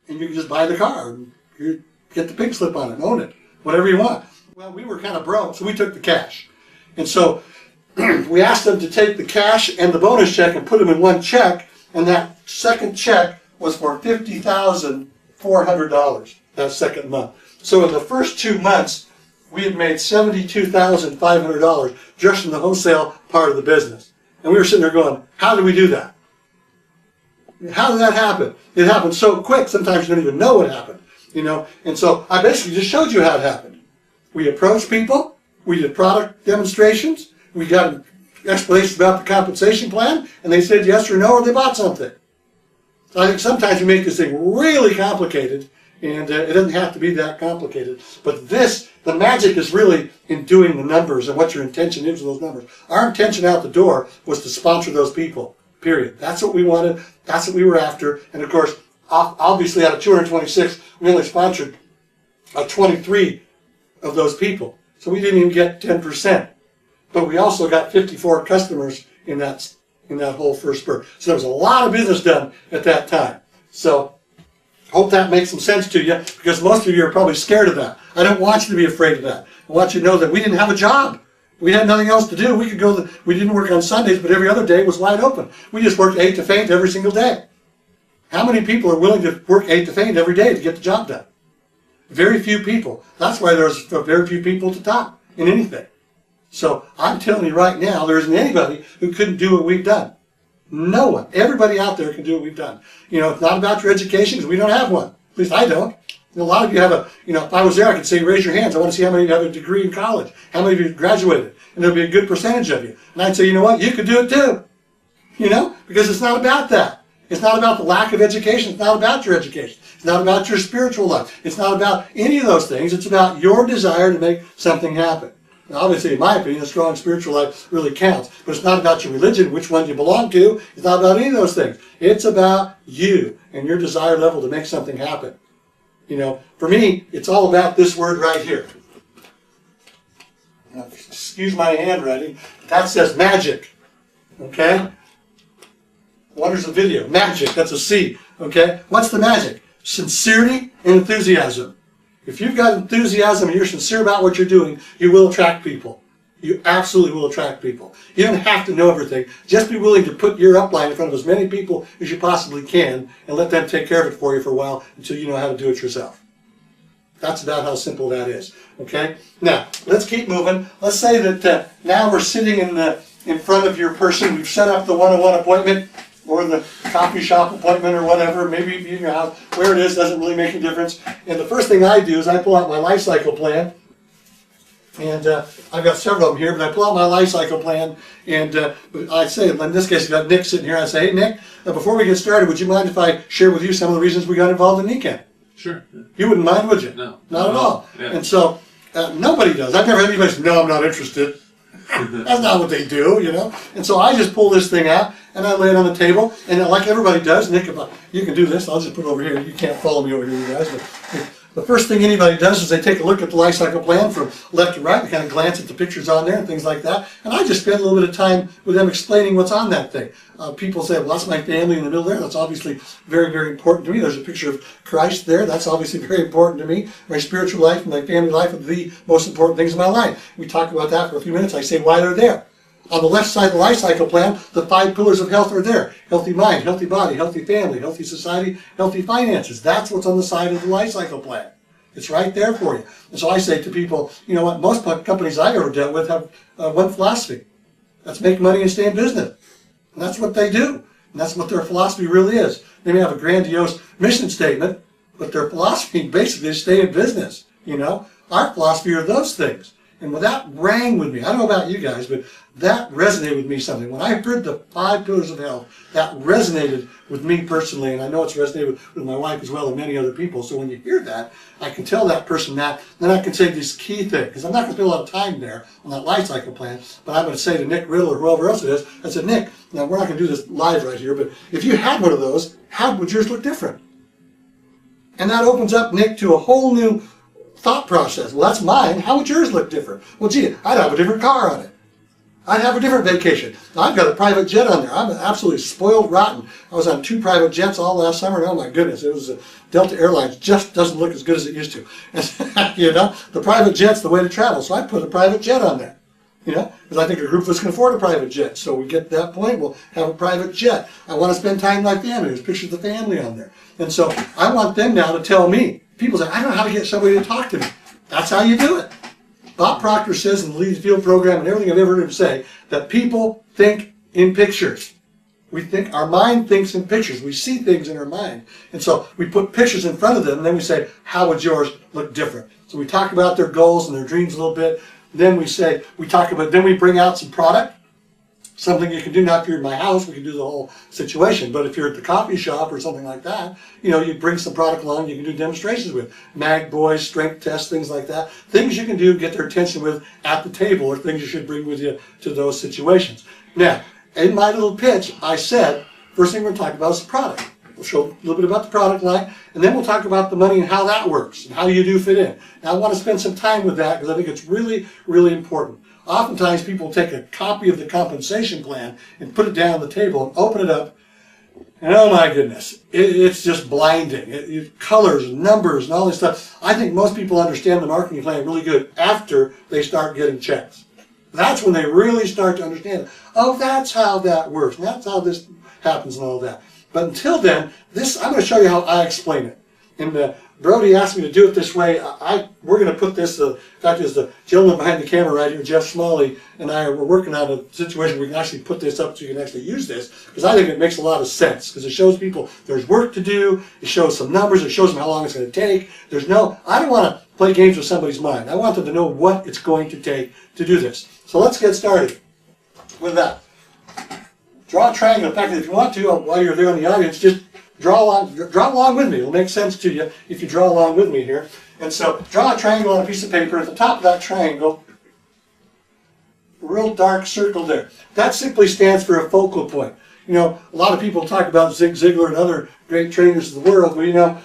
and you can just buy the car and you get the pink slip on it, own it, whatever you want. Well, we were kind of broke, so we took the cash. And so we asked them to take the cash and the bonus check and put them in one check, and that second check was for $50,400 that second month. So in the first 2 months, we had made $72,500 just in the wholesale part of the business. And we were sitting there going, how did we do that? How did that happen? It happened so quick, sometimes you don't even know what happened. And so I basically just showed you how it happened. We approached people, we did product demonstrations, we got explanations about the compensation plan, and they said yes or no, or they bought something. So I think sometimes we make this thing really complicated, and it doesn't have to be that complicated. But the magic is really in doing the numbers and what your intention is with those numbers. Our intention out the door was to sponsor those people, period. That's what we wanted, that's what we were after, and of course, obviously out of 226, we only sponsored 23 of those people. So we didn't even get 10%. But we also got 54 customers in that whole first spurt. So there was a lot of business done at that time. So hope that makes some sense to you, because most of you are probably scared of that. I don't want you to be afraid of that. I want you to know that we didn't have a job. We had nothing else to do. We didn't work on Sundays, but every other day was wide open. We just worked 8 to faint every single day. How many people are willing to work 8 to faint every day to get the job done? Very few people. That's why there's very few people to top in anything. So I'm telling you right now, there isn't anybody who couldn't do what we've done. No one. Everybody out there can do what we've done. It's not about your education, because we don't have one. At least I don't. A lot of you have if I was there, I could say, raise your hands. I want to see how many of you have a degree in college. How many of you graduated? And there'll be a good percentage of you. And I'd say, you know what? You could do it too. Because it's not about that. It's not about the lack of education. It's not about your education. It's not about your spiritual life. It's not about any of those things. It's about your desire to make something happen. Now, obviously, in my opinion, a strong spiritual life really counts. But it's not about your religion, which one you belong to. It's not about any of those things. It's about you and your desire level to make something happen. For me, it's all about this word right here. Now, excuse my handwriting. That says magic. Okay? Wonders of video. Magic. That's a C. Okay? What's the magic? Sincerity and enthusiasm. If you've got enthusiasm and you're sincere about what you're doing, you will attract people. You absolutely will attract people. You don't have to know everything. Just be willing to put your upline in front of as many people as you possibly can and let them take care of it for you for a while until you know how to do it yourself. That's about how simple that is. Okay? Now, let's keep moving. Let's say that now we're sitting in front of your person. We've set up the one-on-one appointment or the coffee shop appointment or whatever. Maybe in your house. Where it is doesn't really make a difference. And the first thing I do is I pull out my life cycle plan. And I've got several of them here, but I pull out my life cycle plan, and I say, in this case, I've got Nick sitting here. I say, hey, Nick, before we get started, would you mind if I share with you some of the reasons we got involved in NECAN? Sure. You wouldn't mind, would you? No. Not at all. Yeah. And so, nobody does. I've never had anybody say, no, I'm not interested. That's not what they do, And so I just pull this thing out, and I lay it on the table, and like everybody does, Nick, you can do this. I'll just put it over here. You can't follow me over here, you guys, but the first thing anybody does is they take a look at the life cycle plan from left to right and kind of glance at the pictures on there and things like that. And I just spend a little bit of time with them explaining what's on that thing. People say, well, that's my family in the middle there. That's obviously very, very important to me. There's a picture of Christ there. That's obviously very important to me. My spiritual life and my family life are the most important things in my life. We talk about that for a few minutes. I say why they're there. On the left side of the life cycle plan, the 5 pillars of health are there. Healthy mind, healthy body, healthy family, healthy society, healthy finances. That's what's on the side of the life cycle plan. It's right there for you. And so I say to people, you know what, most companies I've ever dealt with have one philosophy. That's make money and stay in business. And that's what they do. And that's what their philosophy really is. They may have a grandiose mission statement, but their philosophy basically is stay in business. Our philosophy are those things. And that rang with me. I don't know about you guys, but that resonated with me something. When I heard the 5 pillars of health, that resonated with me personally, and I know it's resonated with my wife as well and many other people. So when you hear that, I can tell that person that, then I can say this key thing, because I'm not going to spend a lot of time there on that life cycle plan, but I'm going to say to Nick Riddle or whoever else it is, I said, Nick, now we're not going to do this live right here, but if you had one of those, how would yours look different? And that opens up, Nick, to a whole new thought process. Well, that's mine. How would yours look different? Well, gee, I'd have a different car on it. I'd have a different vacation. Now, I've got a private jet on there. I'm absolutely spoiled rotten. I was on 2 private jets all last summer, and oh my goodness, it was Delta Airlines just doesn't look as good as it used to. And, you know, the private jet's the way to travel, so I put a private jet on there. You know, because I think a group of us can afford a private jet. So we get to that point, we'll have a private jet. I want to spend time with my family. There's pictures of the family on there. And so I want them now to tell me. People say, I don't know how to get somebody to talk to me. That's how you do it. Bob Proctor says in the Lead Field program and everything I've ever heard him say that people think in pictures. We think, our mind thinks in pictures. We see things in our mind. And so we put pictures in front of them and then we say, how would yours look different? So we talk about their goals and their dreams a little bit. Then then we bring out some product. Something you can do. Now if you're in my house, we can do the whole situation. But if you're at the coffee shop or something like that, you know, you bring some product along you can do demonstrations with. Mag boys, strength tests, things like that. Things you can do, get their attention with at the table, or things you should bring with you to those situations. Now, in my little pitch, I said, first thing we're going to talk about is the product. We'll show a little bit about the product line, and then we'll talk about the money and how that works, and how you do fit in. Now, I want to spend some time with that because I think it's really, really important. Oftentimes, people take a copy of the compensation plan and put it down on the table and open it up, and oh my goodness, it's just blinding. Colors and numbers and all this stuff. I think most people understand the marketing plan really good after they start getting checks. That's when they really start to understand, oh, that's how that works, and that's how this happens and all that. But until then, I'm going to show you how I explain it. And Brody asked me to do it this way. We're going to put this, in fact, is the gentleman behind the camera right here, Jeff Smalley, and I are working on a situation where we can actually put this up so you can actually use this, because I think it makes a lot of sense, because it shows people there's work to do, it shows some numbers, it shows them how long it's going to take. I don't want to play games with somebody's mind. I want them to know what it's going to take to do this. So let's get started with that. Draw a triangle. In fact, if you want to, while you're there in the audience, just draw along with me. It'll make sense to you if you draw along with me here. And so draw a triangle on a piece of paper. At the top of that triangle, a real dark circle there. That simply stands for a focal point. You know, a lot of people talk about Zig Ziglar and other great trainers of the world, but you know,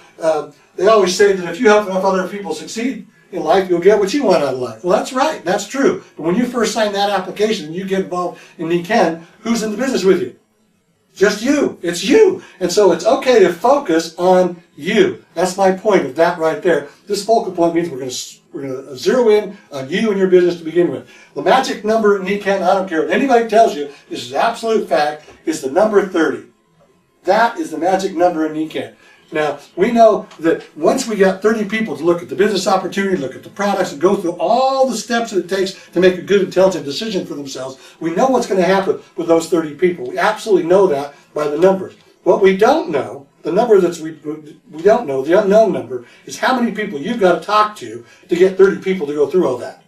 they always say that if you help enough other people succeed in life, you'll get what you want out of life. Well, that's right. That's true. But when you first sign that application and you get involved in NECAN, who's in the business with you? Just you. It's you. And so it's okay to focus on you. That's my point of that right there. This focal point means we're going to zero in on you and your business to begin with. The magic number in NECAN, I don't care what anybody tells you, this is absolute fact, is the number 30. That is the magic number in NECAN. Now, we know that once we got 30 people to look at the business opportunity, look at the products, and go through all the steps that it takes to make a good, intelligent decision for themselves, we know what's going to happen with those 30 people. We absolutely know that by the numbers. What we don't know, the number that we don't know, the unknown number, is how many people you've got to talk to get 30 people to go through all that.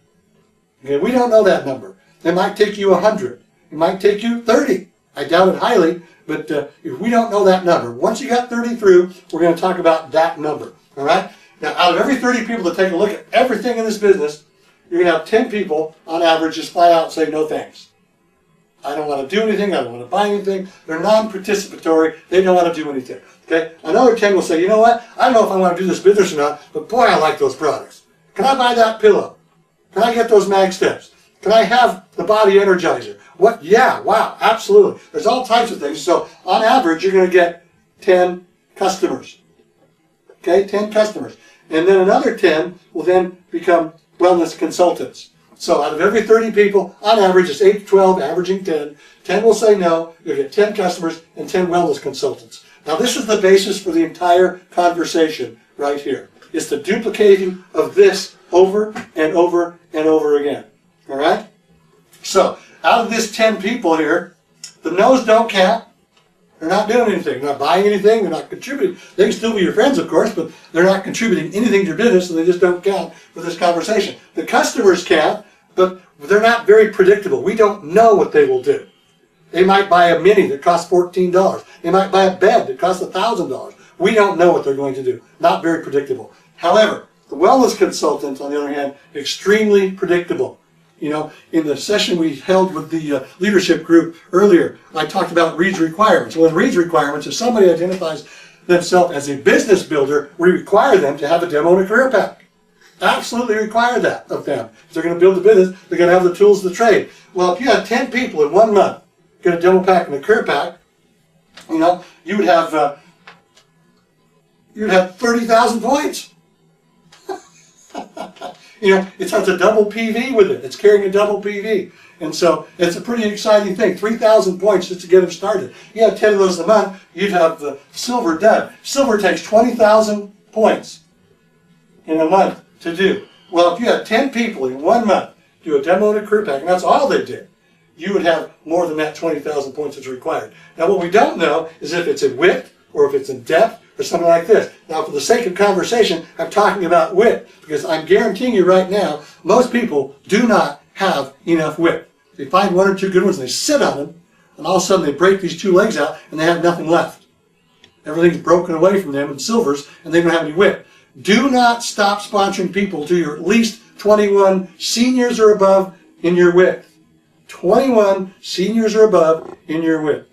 Okay, we don't know that number. It might take you 100. It might take you 30. I doubt it highly. But if we don't know that number, once you got 30 through, we're going to talk about that number. All right? Now, out of every 30 people that take a look at everything in this business, you're going to have 10 people, on average, just flat out say, no thanks. I don't want to do anything. I don't want to buy anything. They're non-participatory. They don't want to do anything. Okay? Another 10 will say, you know what? I don't know if I want to do this business or not, but boy, I like those products. Can I buy that pillow? Can I get those mag steps? Can I have the body energizer? What? Yeah, wow, absolutely. There's all types of things. So on average, you're going to get 10 customers. Okay, 10 customers. And then another 10 will then become wellness consultants. So out of every 30 people, on average, it's 8 to 12, averaging 10. 10 will say no. You'll get 10 customers and 10 wellness consultants. Now this is the basis for the entire conversation right here. It's the duplicating of this over and over and over again. All right? So, out of this 10 people here, the no's don't count. They're not doing anything. They're not buying anything. They're not contributing. They can still be your friends, of course, but they're not contributing anything to your business, so they just don't count for this conversation. The customers count, but they're not very predictable. We don't know what they will do. They might buy a mini that costs $14. They might buy a bed that costs $1,000. We don't know what they're going to do. Not very predictable. However, the wellness consultants, on the other hand, extremely predictable. You know, in the session we held with the leadership group earlier, I talked about Reid's requirements. Well, in Reid's requirements, if somebody identifies themselves as a business builder, we require them to have a demo and a career pack. Absolutely require that of them. If they're going to build a business, they're going to have the tools of the trade. Well, if you had 10 people in 1 month get a demo pack and a cure pack, you know, you'd have 30,000 points. You know, it has a double PV with it. It's carrying a double PV. And so it's a pretty exciting thing. 3,000 points just to get them started. You have 10 of those a month, you'd have the silver done. Silver takes 20,000 points in a month to do. Well, if you had 10 people in 1 month do a demo and a career pack, and that's all they did, you would have more than that 20,000 points that's required. Now, what we don't know is if it's in width or if it's in depth or something like this. Now, for the sake of conversation, I'm talking about width because I'm guaranteeing you right now, most people do not have enough width. They find 1 or 2 good ones and they sit on them, and all of a sudden they break these 2 legs out and they have nothing left. Everything's broken away from them in silvers and they don't have any width. Do not stop sponsoring people till you're at least 21 seniors or above in your width. 21 seniors or above in your width.